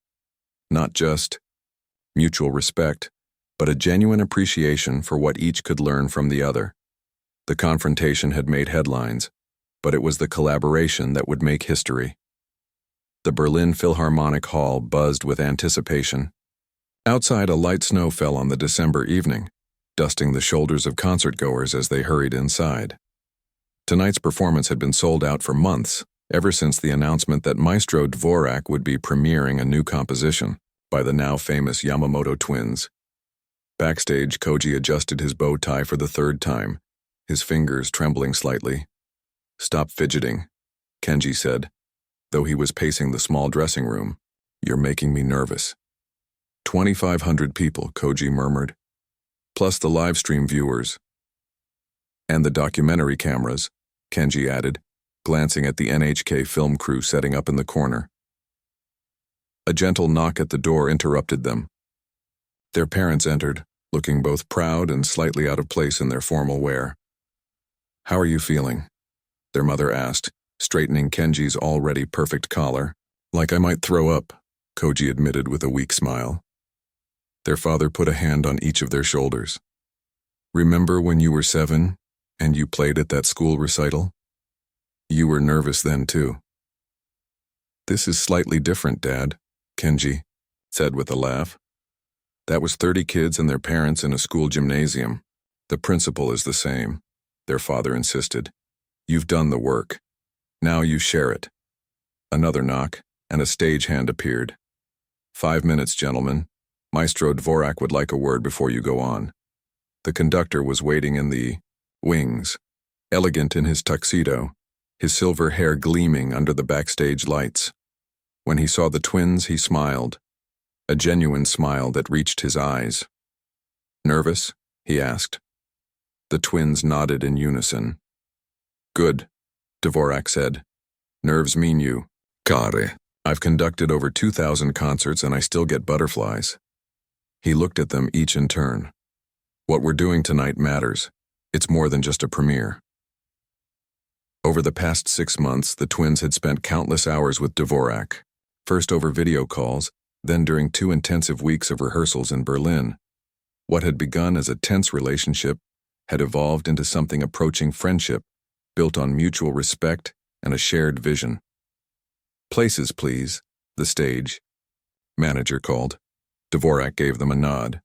Not just mutual respect, but a genuine appreciation for what each could learn from the other. The confrontation had made headlines, but it was the collaboration that would make history. The Berlin Philharmonic Hall buzzed with anticipation. Outside, a light snow fell on the December evening, dusting the shoulders of concertgoers as they hurried inside. Tonight's performance had been sold out for months, ever since the announcement that Maestro Dvorak would be premiering a new composition by the now famous Yamamoto twins. Backstage, Koji adjusted his bow tie for the third time, his fingers trembling slightly. "Stop fidgeting," Kenji said, though he was pacing the small dressing room. "You're making me nervous." 2,500 people, Koji murmured, plus the live stream viewers. "And the documentary cameras," Kenji added, glancing at the NHK film crew setting up in the corner. A gentle knock at the door interrupted them. Their parents entered, looking both proud and slightly out of place in their formal wear. "How are you feeling?" their mother asked, straightening Kenji's already perfect collar. "Like I might throw up," Koji admitted with a weak smile. Their father put a hand on each of their shoulders. "Remember when you were 7 and you played at that school recital? You were nervous then too." "This is slightly different, Dad," Kenji said with a laugh. "That was 30 kids and their parents in a school gymnasium. The principle is the same," their father insisted. "You've done the work. Now you share it." Another knock, and a stagehand appeared. "5 minutes, gentlemen. Maestro Dvorak would like a word before you go on." The conductor was waiting in the wings, elegant in his tuxedo, his silver hair gleaming under the backstage lights. When he saw the twins, he smiled, a genuine smile that reached his eyes. "Nervous?" he asked. The twins nodded in unison. "Good," Dvorak said. "Nerves mean you. Care. I've conducted over 2,000 concerts and I still get butterflies." He looked at them each in turn. "What we're doing tonight matters. It's more than just a premiere." Over the past 6 months, the twins had spent countless hours with Dvorak, first over video calls, then during 2 intensive weeks of rehearsals in Berlin. What had begun as a tense relationship had evolved into something approaching friendship, built on mutual respect and a shared vision. "Places, please," the stage manager called. Dvorak gave them a nod.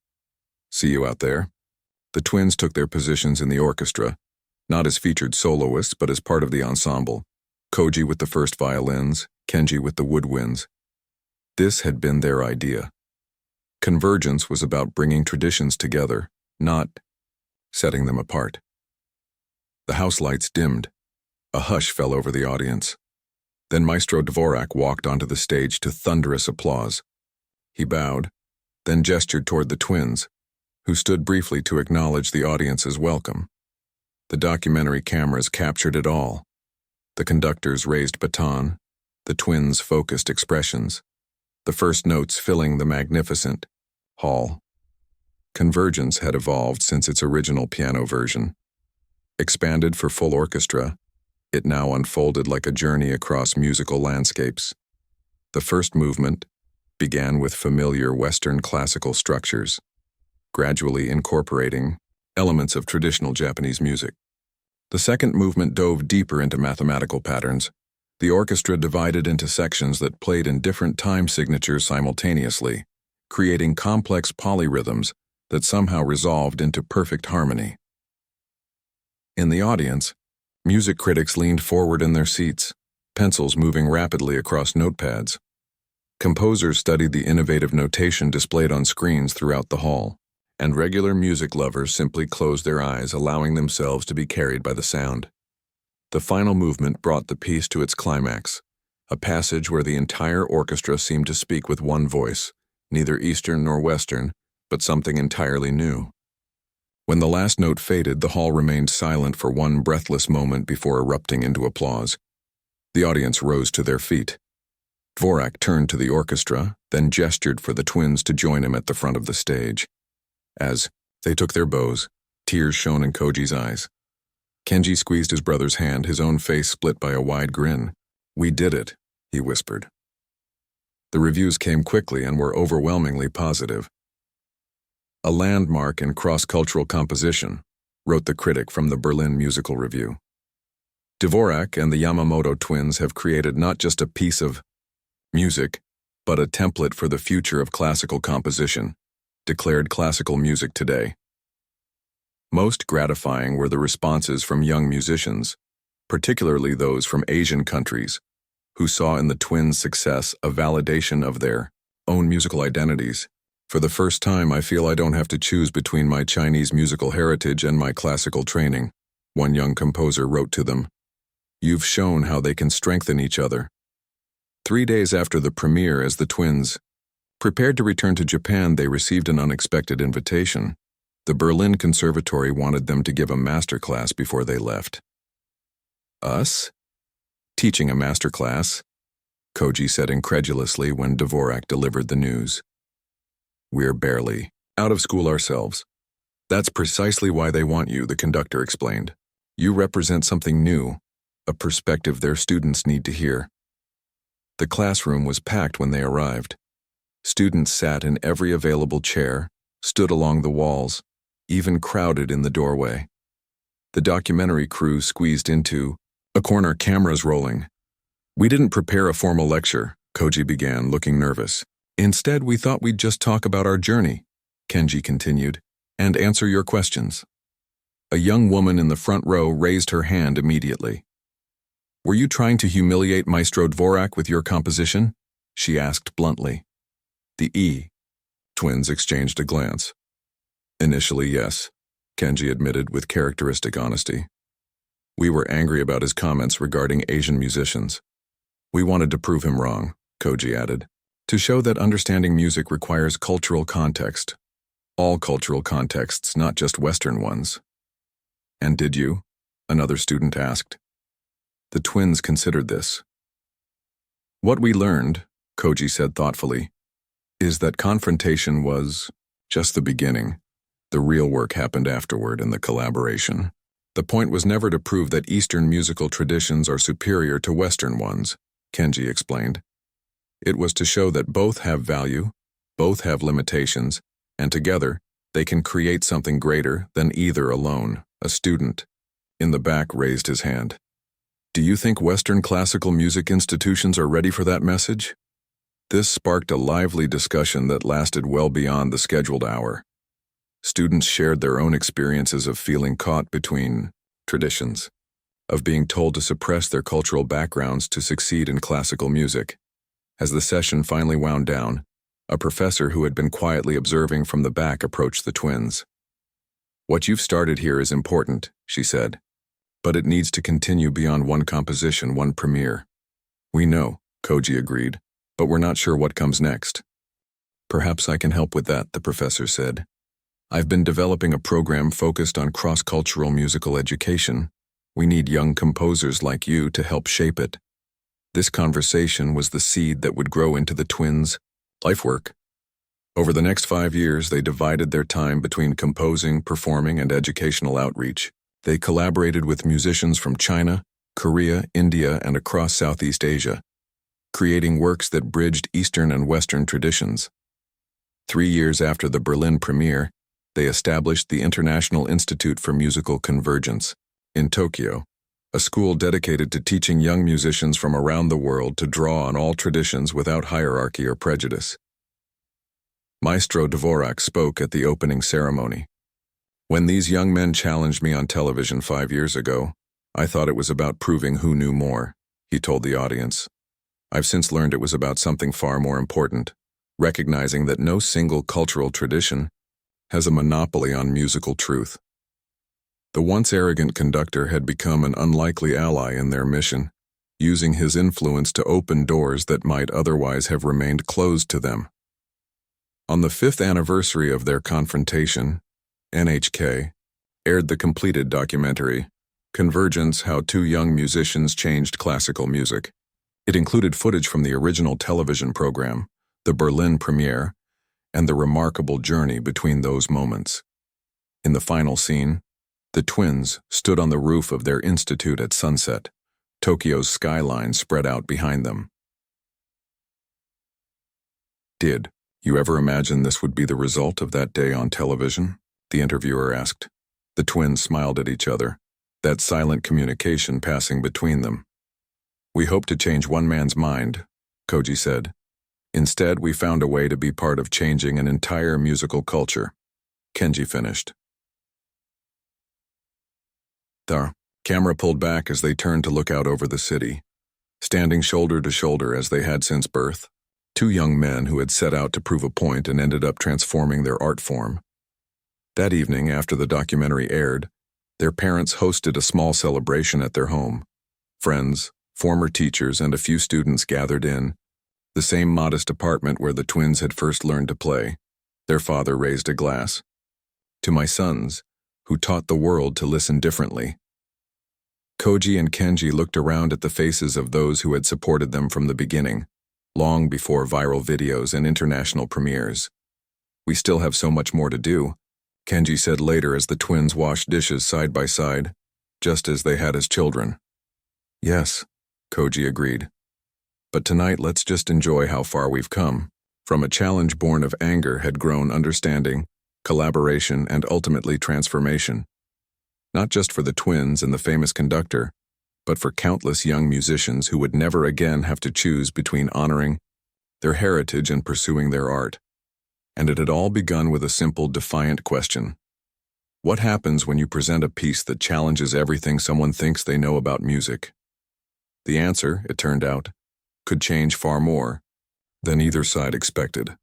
"See you out there." The twins took their positions in the orchestra, not as featured soloists but as part of the ensemble, Koji with the first violins, Kenji with the woodwinds. This had been their idea. Convergence was about bringing traditions together, not setting them apart. The house lights dimmed. A hush fell over the audience. Then Maestro Dvorak walked onto the stage to thunderous applause. He bowed, then gestured toward the twins, who stood briefly to acknowledge the audience's welcome. The documentary cameras captured it all. The conductor's raised baton, the twins' focused expressions, the first notes filling the magnificent hall. Convergence had evolved since its original piano version. Expanded for full orchestra, it now unfolded like a journey across musical landscapes. The first movement began with familiar Western classical structures, gradually incorporating elements of traditional Japanese music. The second movement dove deeper into mathematical patterns. The orchestra divided into sections that played in different time signatures simultaneously, creating complex polyrhythms that somehow resolved into perfect harmony. In the audience, music critics leaned forward in their seats, pencils moving rapidly across notepads. Composers studied the innovative notation displayed on screens throughout the hall, and regular music lovers simply closed their eyes, allowing themselves to be carried by the sound. The final movement brought the piece to its climax, a passage where the entire orchestra seemed to speak with one voice, neither Eastern nor Western, but something entirely new. When the last note faded, the hall remained silent for one breathless moment before erupting into applause. The audience rose to their feet. Dvorak turned to the orchestra, then gestured for the twins to join him at the front of the stage. As they took their bows, tears shone in Koji's eyes. Kenji squeezed his brother's hand, his own face split by a wide grin. "We did it," he whispered. The reviews came quickly and were overwhelmingly positive. "A landmark in cross-cultural composition," wrote the critic from the Berlin Musical Review. "Dvorak and the Yamamoto twins have created not just a piece of music, but a template for the future of classical composition," declared Classical Music Today. Most gratifying were the responses from young musicians, particularly those from Asian countries, who saw in the twins' success a validation of their own musical identities. "For the first time, I feel I don't have to choose between my Chinese musical heritage and my classical training," one young composer wrote to them. "You've shown how they can strengthen each other." 3 days after the premiere, as the twins prepared to return to Japan, they received an unexpected invitation. The Berlin Conservatory wanted them to give a masterclass before they left. "Us? Teaching a masterclass?" Koji said incredulously when Dvorak delivered the news. "We're barely out of school ourselves." "That's precisely why they want you," the conductor explained. "You represent something new, a perspective their students need to hear." The classroom was packed when they arrived. Students sat in every available chair, stood along the walls, even crowded in the doorway. The documentary crew squeezed into a corner, cameras rolling. "We didn't prepare a formal lecture," Koji began, looking nervous. "Instead, we thought we'd just talk about our journey," Kenji continued, "and answer your questions." A young woman in the front row raised her hand immediately. "Were you trying to humiliate Maestro Dvorak with your composition?" she asked bluntly. The twins exchanged a glance. "Initially, yes," Kenji admitted with characteristic honesty. "We were angry about his comments regarding Asian musicians. We wanted to prove him wrong," Koji added, "to show that understanding music requires cultural context. All cultural contexts, not just Western ones." "And did you?" another student asked. The twins considered this. "What we learned," Koji said thoughtfully, "is that confrontation was just the beginning. The real work happened afterward in the collaboration. The point was never to prove that Eastern musical traditions are superior to Western ones," Kenji explained. "It was to show that both have value, both have limitations, and together they can create something greater than either alone." A student in the back raised his hand. "Do you think Western classical music institutions are ready for that message?" This sparked a lively discussion that lasted well beyond the scheduled hour. Students shared their own experiences of feeling caught between traditions, of being told to suppress their cultural backgrounds to succeed in classical music. As the session finally wound down, a professor who had been quietly observing from the back approached the twins. "What you've started here is important," she said, "but it needs to continue beyond one composition, one premiere." "We know," Koji agreed, "but we're not sure what comes next." "Perhaps I can help with that," the professor said. "I've been developing a program focused on cross-cultural musical education. We need young composers like you to help shape it." This conversation was the seed that would grow into the twins' life work. Over the next 5 years, they divided their time between composing, performing, and educational outreach. They collaborated with musicians from China, Korea, India, and across Southeast Asia, creating works that bridged Eastern and Western traditions. 3 years after the Berlin premiere, they established the International Institute for Musical Convergence in Tokyo, a school dedicated to teaching young musicians from around the world to draw on all traditions without hierarchy or prejudice. Maestro Dvorak spoke at the opening ceremony. "When these young men challenged me on television 5 years ago, I thought it was about proving who knew more," he told the audience. "I've since learned it was about something far more important, recognizing that no single cultural tradition has a monopoly on musical truth." The once arrogant conductor had become an unlikely ally in their mission, using his influence to open doors that might otherwise have remained closed to them. On the 5th anniversary of their confrontation, NHK aired the completed documentary, Convergence: How Two Young Musicians Changed Classical Music. It included footage from the original television program, the Berlin premiere, and the remarkable journey between those moments. In the final scene, the twins stood on the roof of their institute at sunset, Tokyo's skyline spread out behind them. "Did you ever imagine this would be the result of that day on television?" the interviewer asked. The twins smiled at each other, that silent communication passing between them. "We hoped to change one man's mind," Koji said. "Instead, we found a way to be part of changing an entire musical culture," Kenji finished. The camera pulled back as they turned to look out over the city. Standing shoulder to shoulder as they had since birth, two young men who had set out to prove a point and ended up transforming their art form. That evening, after the documentary aired, their parents hosted a small celebration at their home. Friends, former teachers, and a few students gathered in the same modest apartment where the twins had first learned to play. Their father raised a glass. "To my sons, who taught the world to listen differently." Koji and Kenji looked around at the faces of those who had supported them from the beginning, long before viral videos and international premieres. "We still have so much more to do," Kenji said later as the twins washed dishes side by side, just as they had as children. "Yes," Koji agreed. "But tonight let's just enjoy how far we've come." From a challenge born of anger had grown understanding, collaboration, and ultimately transformation. Not just for the twins and the famous conductor, but for countless young musicians who would never again have to choose between honoring their heritage and pursuing their art. And it had all begun with a simple, defiant question. What happens when you present a piece that challenges everything someone thinks they know about music? The answer, it turned out, could change far more than either side expected.